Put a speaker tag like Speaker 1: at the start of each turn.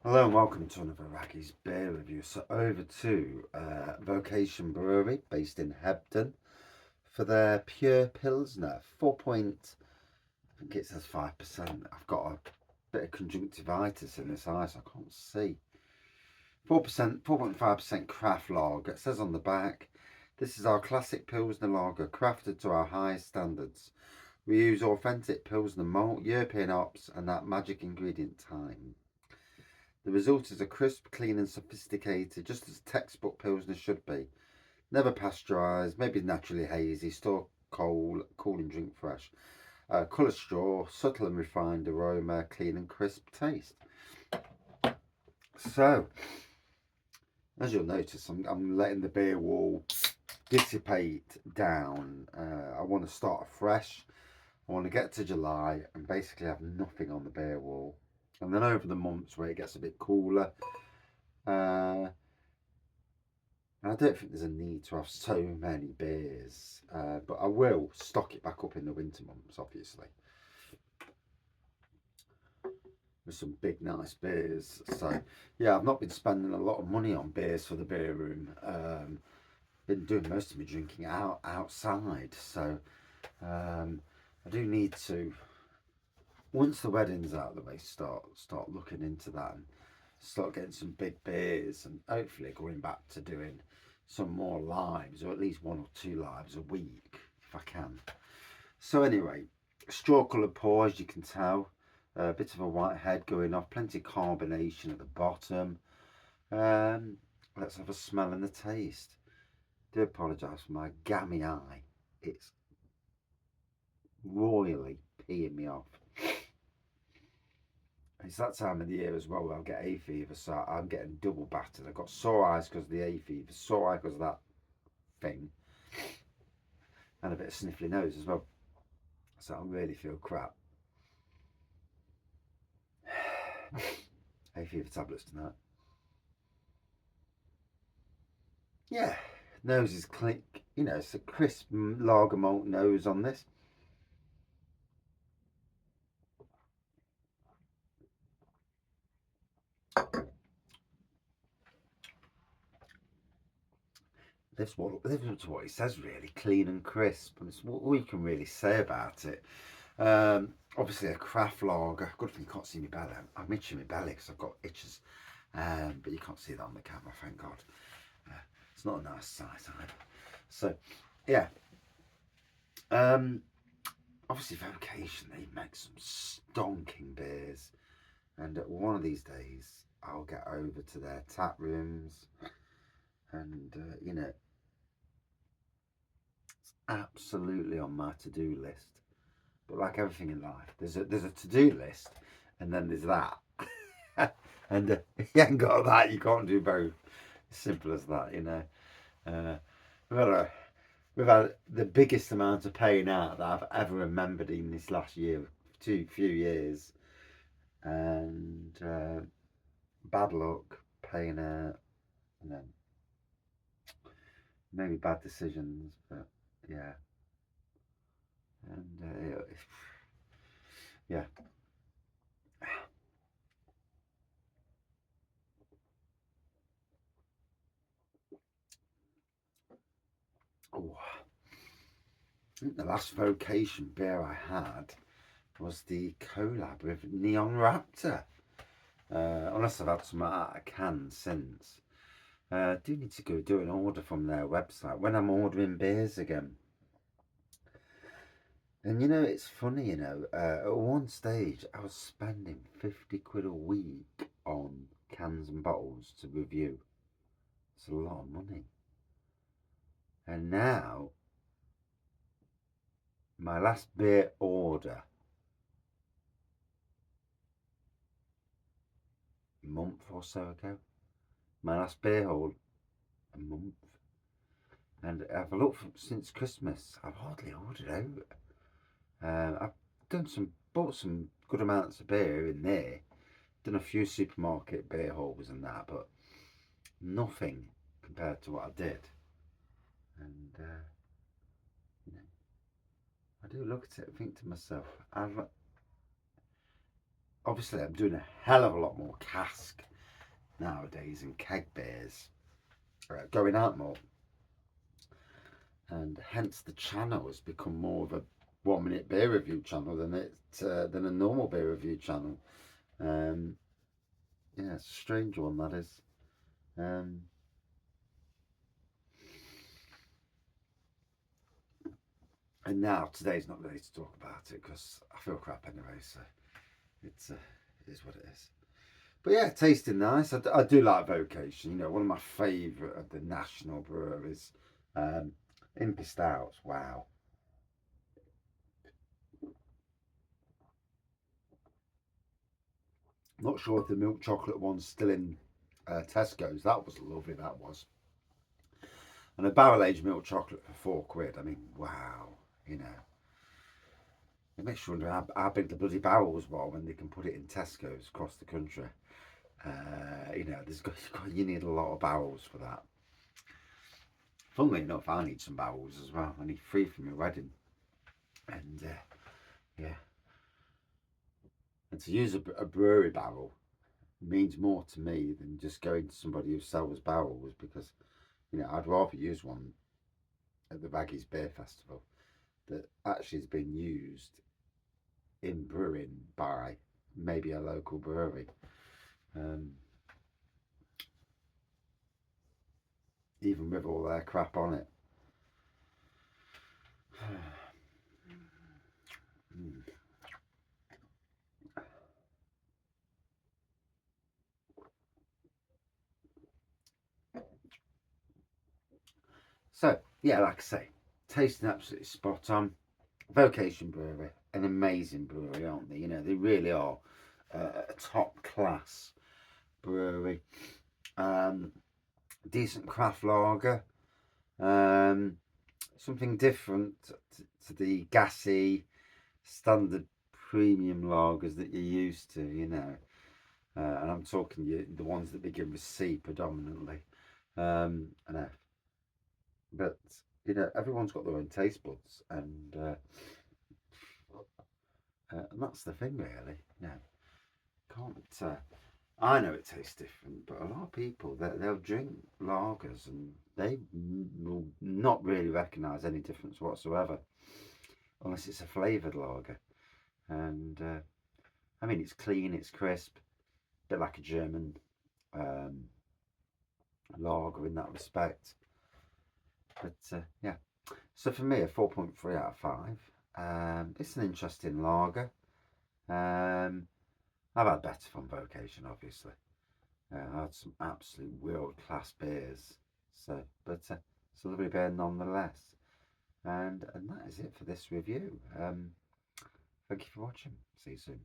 Speaker 1: Hello and welcome to another Raggy's Beer Review. So over to Vocation Brewery based in Hebden for their pure Pilsner. 4 point, I think it says 5%. I've got a bit of conjunctivitis in this eye so I can't see. 4%, 4.5% craft lager. It says on the back, this is our classic Pilsner lager crafted to our highest standards. We use authentic Pilsner malt, European hops and that magic ingredient thyme. The result is a crisp, clean and sophisticated, just as textbook Pilsner should be. Never pasteurised, maybe naturally hazy, store cold and drink fresh. Colour straw, subtle and refined aroma, clean and crisp taste. So, as you'll notice, I'm letting the beer wall dissipate down. I want to start afresh. I want to get to July and basically have nothing on the beer wall. And then over the months where it gets a bit cooler, uh, and I don't think there's a need to have so many beers, but I will stock it back up in the winter months, obviously, with some big, nice beers. So, yeah, I've not been spending a lot of money on beers for the beer room. Been doing most of my drinking outside, so I do need to. Once the wedding's out of the way, start looking into that and start getting some big beers, and hopefully going back to doing some more lives, or at least 1 or 2 lives a week if I can. So anyway, straw coloured pour, as you can tell, a bit of a white head going off, plenty of carbonation at the bottom. Let's have a smell and a taste. I do apologise for my gammy eye. It's royally peeing me off. It's that time of the year as well where I'll get hay fever, so I'm getting double battered. I've got sore eyes because of the hay fever, sore eye because of that thing, and a bit of sniffly nose as well. So I really feel crap. Hay fever tablets tonight. Yeah, nose is clean. You know, it's a crisp lager malt nose on this. This is what it says really, clean and crisp, and it's all you can really say about it. Obviously a craft lager. Good thing you can't see my belly. I'm itching my belly because I've got itches, but you can't see that on the camera, thank God. It's not a nice sight either. So, yeah. Um, Obviously Vocation, they make some stonking beers, and one of these days I'll get over to their tap rooms, and it's absolutely on my to-do list. But like everything in life, there's a to-do list, and then there's that. And if you ain't got that, you can't do both. Simple as that, you know. Uh, we've had we've had the biggest amount of paying out that I've ever remembered in this last year, few years, and bad luck paying out, and then maybe bad decisions, but yeah, and yeah. Oh, I think the last Vocation beer I had was the collab with Neon Raptor. Unless I've had some out of can since. I do need to go do an order from their website when I'm ordering beers again. And you know, it's funny, at one stage I was spending 50 quid a week on cans and bottles to review. It's a lot of money. And now, my last beer order, a month or so ago, my last beer haul, a month. And I've looked since Christmas, I've hardly ordered out. I've bought some good amounts of beer in there, done a few supermarket beer hauls and that, but nothing compared to what I did. And you know, I do look at it and think to myself, obviously I'm doing a hell of a lot more cask nowadays, and keg beers are going out more, and hence the channel has become more of a 1 minute beer review channel than a normal beer review channel. Yeah, it's a strange one, that is. And now today's not really to talk about it because I feel crap anyway, so it is what it is. But yeah, tasting nice. I do like Vocation. You know, one of my favourite of the national breweries. Impy Stouts. Wow. Not sure if the milk chocolate one's still in Tesco's. That was lovely. That was. And a barrel aged milk chocolate for £4. I mean, wow. You know, it makes you wonder how big the bloody barrels were when they can put it in Tesco's across the country. You know, you need a lot of barrels for that. Funnily enough, I need some barrels as well. I need 3 for my wedding. And yeah. And to use a brewery barrel means more to me than just going to somebody who sells barrels, because, you know, I'd rather use one at the Raggy's Beer Festival that actually has been used in brewing by maybe a local brewery. Even with all their crap on it. So, yeah, like I say, tasting absolutely spot on. Vocation Brewery, an amazing brewery, aren't they? You know, they really are a top class brewery. Decent craft lager. Something different to the gassy standard premium lagers that you're used to, you know. And I'm talking the ones that begin with C predominantly, and F. But you know, everyone's got their own taste buds, and that's the thing, really. You know, can't. I know it tastes different, but a lot of people they'll drink lagers and they will not really recognise any difference whatsoever, unless it's a flavoured lager. And I mean, it's clean, it's crisp, a bit like a German lager in that respect. But yeah, so for me, a 4.3 out of 5. It's an interesting lager. I've had better from Vocation, obviously. I had some absolute world class beers. But it's a lovely beer nonetheless. And that is it for this review. Thank you for watching. See you soon.